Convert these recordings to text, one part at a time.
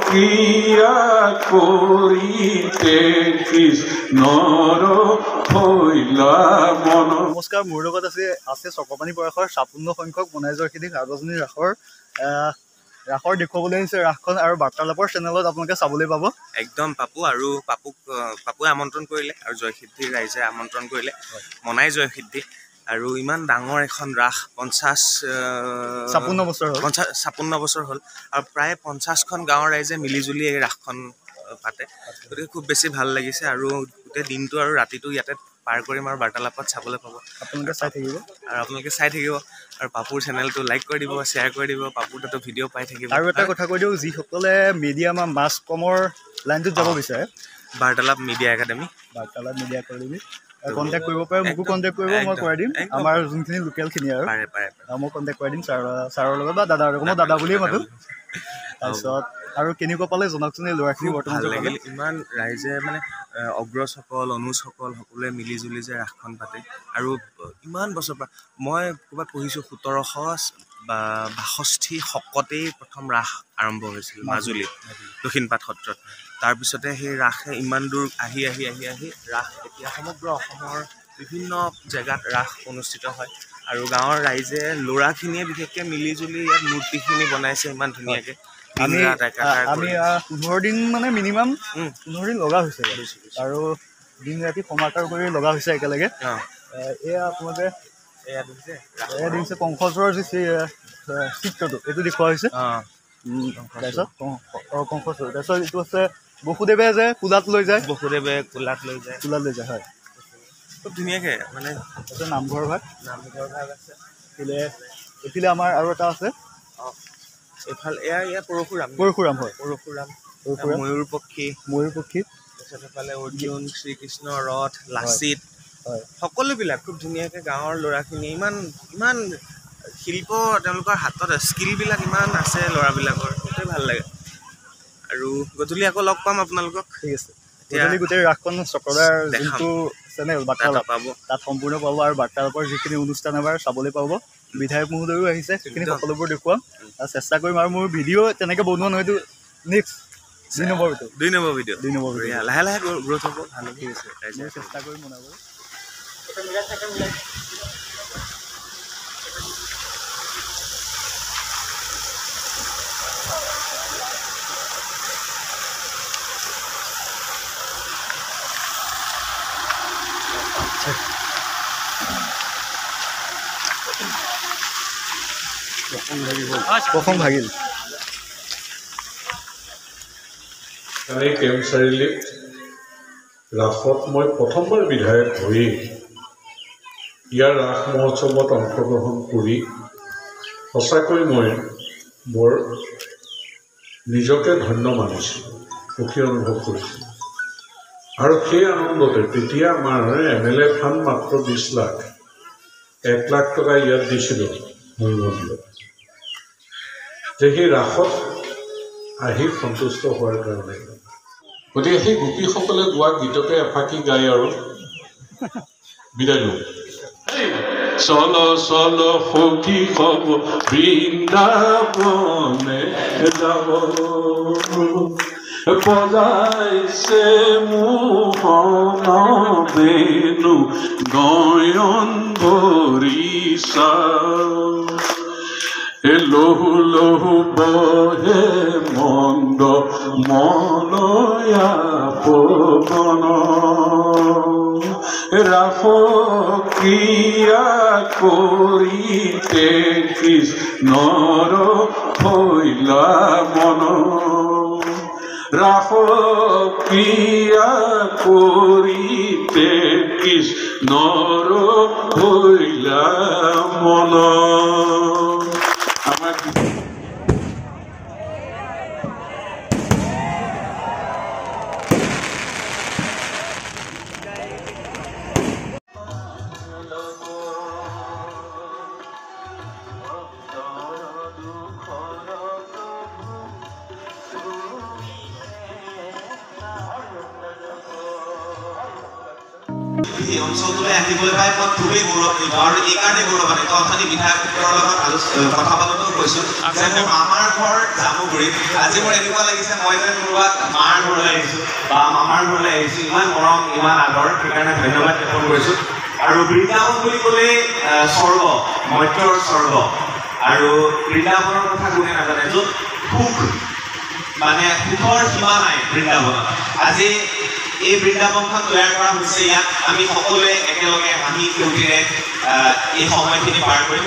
ক্ৰিয়া কৰিতে কৃষ্ণৰ হইলা মন। নমস্কাৰ, মোৰ লগত আছে চক্ৰপাণী পৰাশৰ 56 সংখ্যক বনাইজৰ খেতিক সাৰ্বজনীন ৰাসৰ দেখুৱাবলৈ আহিছে। ৰাসখন আৰু বাৰ্তালাপৰ চেনেলত আপোনালোকে চাবলৈ পাব। একদম পাপুৱে আমন্ত্ৰণ কৰিলে আৰু জয়সিদ্ধি ৰাইজে আমন্ত্ৰণ কৰিলে মনাই জয়সিদ্ধি। আৰু ইমান ডাঙৰ এখন ৰাস 56 বছৰ হ'ল আৰু প্ৰায় 50খন গাঁৱৰ ৰাইজে মিলিজুলি এই ৰাসখন পাতে। গতিকে খুব বেছি ভাল লাগিছে আৰু গোটেই দিনটো আৰু ৰাতিটো ইয়াতে পাৰ কৰিম আৰু বাৰ্তালাপত চাবলৈ পাব। আপোনালোকে চাই থাকিব আৰু পাপুৰ চেনেলটো লাইক কৰি দিব, শ্বেয়াৰ কৰি দিব। পাপুৰ তাতো ভিডিঅ' পাই থাকিব। আৰু এটা কথা কৈ দিওঁ, যিসকলে মিডিয়াম মাছ কমৰ লাইনটোত যাব বিচাৰে, বাৰ্তালাপ মিডিয়া একাডেমি কণ্টেক্ট কৰিব পাৰে। মোকো কণ্টেক্ট কৰিব, মই কৰাই দিম। আমাৰ যোনখিনি লোকেলখিনি আৰু মই কণ্টেক্ট কৰাই দিম ছাৰৰ লগত বা দাদাৰ লগত। মই দাদা বুলিয়ে মাতোঁ। তাৰপিছত আৰু কেনেকুৱা পালে জনাওকচোন এই ল'ৰাখিনি বৰ্তমান ভাল লাগিল। ইমান ৰাইজে মানে অগ্ৰজসকল অনুজসকল সকলোৱে মিলি জুলি যে ৰাসখন পাতে আৰু ইমান বছৰৰ পৰা মই ক'ৰবাত পঢ়িছোঁ 1762 শকতেই প্ৰথম ৰাস আৰম্ভ হৈছিল মাজুলীত দক্ষিণপাট সত্ৰত। তাৰপিছতে সেই ৰাসে ইমান দূৰ আহি ৰাস এতিয়া সমগ্ৰ অসমৰ বিভিন্ন জেগাত ৰাস অনুষ্ঠিত হয় আৰু গাঁৱৰ ৰাইজে ল'ৰাখিনিয়ে বিশেষকৈ মিলি জুলি ইয়াত মূৰ্তিখিনি বনাইছে ইমান ধুনীয়াকৈ। আমি 15 দিন মানে মিনিমাম 15 দিন লগা হৈছে আৰু দিন ৰাতি সমাৰ্টাৰ কৰি লগা হৈছে একেলগে। এয়া আপোনালোকে এয়া দেখিছে কংসচৰৰ যি চিত্ৰটো এইটো দেখুওৱা হৈছে। তাৰপিছত কংসচৰ, তাৰপিছত এইটো আছে বসুদেৱে যে কোলাত লৈ যায় হয়, খুব ধুনীয়াকৈ মানে নামঘৰ ভাগ আছে। এইফালে আমাৰ আৰু এটা আছে, এইফালে এয়া পৰশুৰাম হয়, পৰশুৰাম ময়ূৰ পক্ষী তাৰপিছত এইফালে অৰ্জুন, শ্ৰীকৃষ্ণ ৰথ, লাচিত সকলোবিলাক খুব ধুনীয়াকৈ গাঁৱৰ ল'ৰাখিনি ইমান শিল্প তেওঁলোকৰ হাতত স্কিলবিলাক ইমান আছে ল'ৰাবিলাকৰ, সেইটোৱে ভাল লাগে। আৰু গধূলি আকৌ লগ পাম আপোনালোকক। ঠিক আছে, গোটেই ৰাসখন চক্ৰদাৰ যোনটো চেনেল বাৰ্তালাপ পাব তাত সম্পূৰ্ণ পাব আৰু বাৰ্তালাপৰ যিখিনি অনুষ্ঠান এবাৰ চাবলৈ পাব। বিধায়ক মহোদয়ো আহিছে, সেইখিনি সকলোবোৰ দেখুৱাম আৰু চেষ্টা কৰিম। আৰু মোৰ ভিডিঅ' তেনেকৈ বনোৱা নহয়তো, নেক্সট 2 নম্বৰ ভিডিঅ' লাহে লাহে গ্ৰ'থ হ'ব। ভাল ঠিক আছে, মই চেষ্টা কৰিম বনাবলৈ। প্ৰথম ভাগিল কেম চাৰিআলিত ৰাসত মই প্ৰথমবাৰ বিধায়ক হৈ ইয়াৰ ৰাস মহোৎসৱত অংশগ্ৰহণ কৰি সঁচাকৈ মই বৰ নিজকে ধন্য মানিছোঁ, সুখী অনুভৱ কৰিছোঁ। আৰু সেই আনন্দতে তেতিয়া আমাৰ MLA ফাণ্ড মাত্ৰ 20 লাখ, 1 লাখ টকা ইয়াত দিছিলোঁ মূলমন্দিৰত, যে সেই ৰাসত আহি সন্তুষ্ট হোৱাৰ কাৰণে। গতিকে সেই গোপীসকলে গোৱা গীতকে এফাকি গাই আৰু বিদায় লওঁ। চল চল সখী হব বৃন্দাবনে যাব, বজাইছে মোহন বেণু নয়ন ভৰিছা, লহু লহু বহে মন্দ মলয়া পৱন, ৰাস ক্ৰিয়া কৰিতে কৃষ্ণৰ হইলা মন, ৰাস ক্ৰিয়া কৰিতে কৃষ্ণৰ হইলা মন। এই অঞ্চলটোলৈ আহিবলৈ পাই মই খুবেই গৌৰৱান্বিত আৰু এইকাৰণে গৌৰৱান্বিত অথনি বিধায়কৰ লগত কথা পাতোঁতেও কৈছোঁ যে মোৰ মামাৰ ঘৰ জামুগুৰিত আজি মোৰ এনেকুৱা লাগিছে মই যেন ক'ৰবাত মাৰ ঘৰলৈ আহিছোঁ বা মামাৰ ঘৰলৈ আহিছোঁ ইমান মৰম ইমান আদৰ সেইকাৰণে ধন্যবাদ জ্ঞাপন কৰিছোঁ আৰু বৃন্দাবন বুলি ক'লে স্বৰ্গ মৰ্ত্যৰ স্বৰ্গ আৰু বৃন্দাবনৰ কথা কোনে নাজানে য'ত সুখ মানে সুখৰ সীমা নাই বৃন্দাবনত আজি এই বৃন্দাবনখন তৈয়াৰ কৰা হৈছে ইয়াত আমি সকলোৱে একেলগে হাঁহি ফূৰ্তিৰে এই সময়খিনি পাৰ কৰিম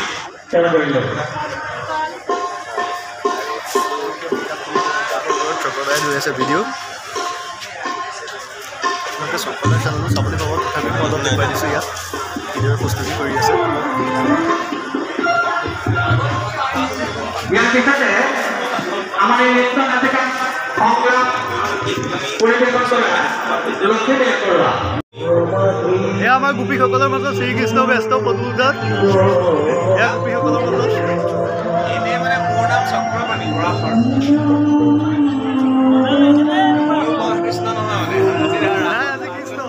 ভিডিঅ' আপোনালোকে সকলোৱে চেনেলটো চাবলৈ পাব তথাপি মই অলপ দেখুৱাই দিছোঁ ইয়াত ভিডিঅ'ৰ প্ৰস্তুতি কৰি আছে ইয়াৰ পিছতে আমাৰ এই নৃত্য নাটিকা সংগ্ৰাম পৰিৱেশন কৰা লক্ষ্মী কৰোৱা এয়া আমাৰ গোপীসকলৰ মাজত শ্ৰীকৃষ্ণ ব্যস্ত ফটো উঠাত এয়া গোপীসকলৰ মাজত এনেই মানে মোৰ নাম চক্ৰপাণি পৰাশৰ কৃষ্ণ নহয় আজি কৃষ্ণ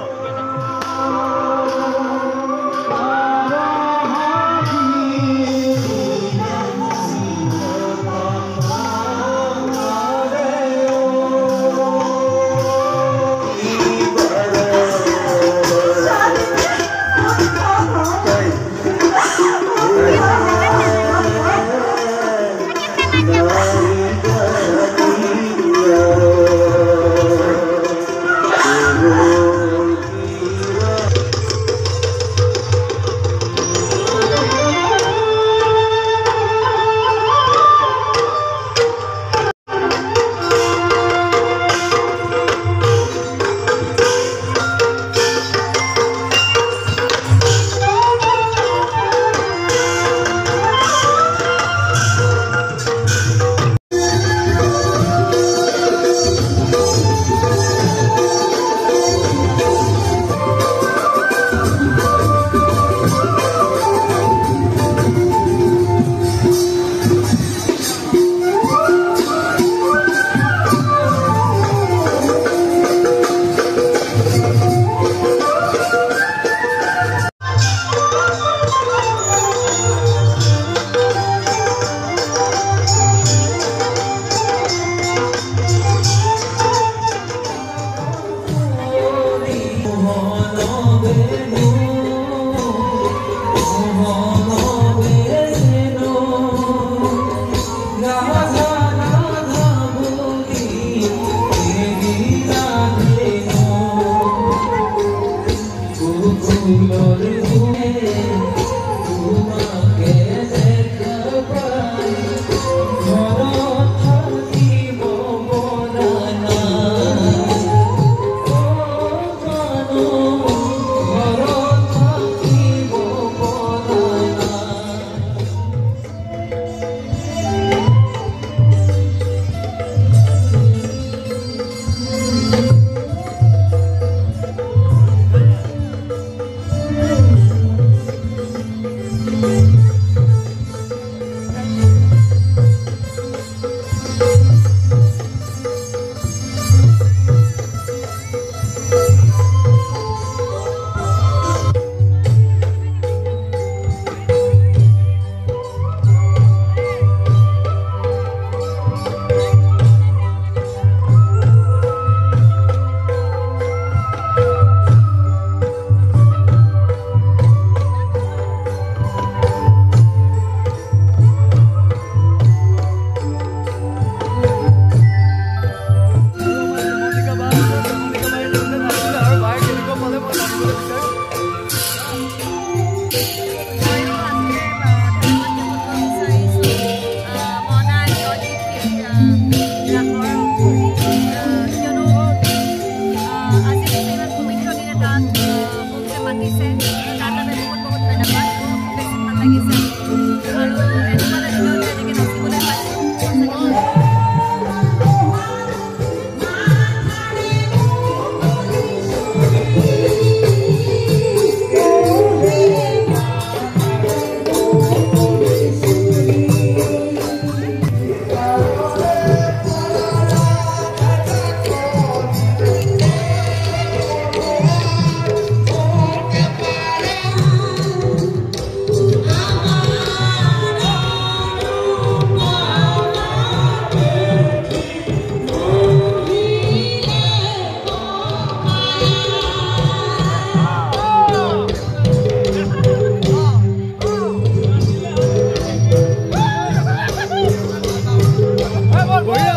Terima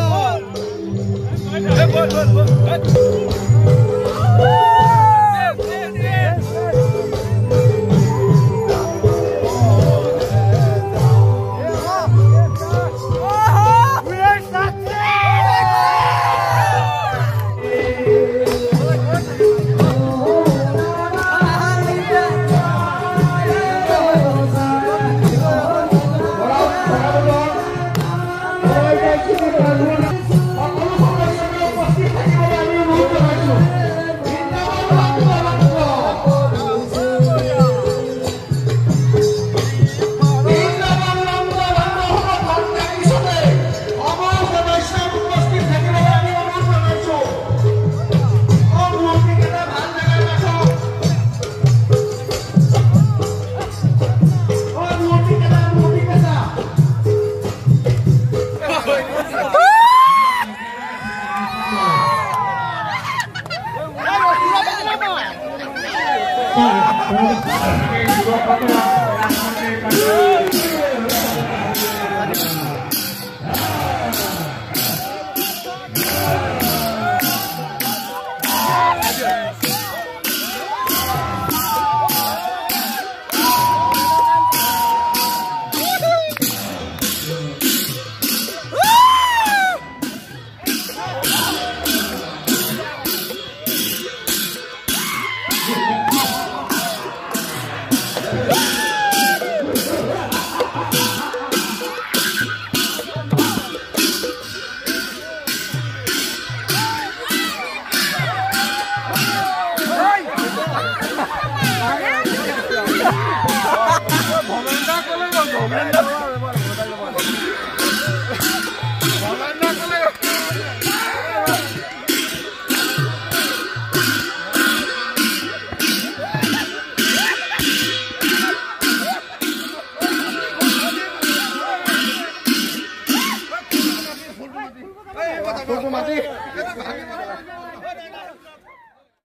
kasih.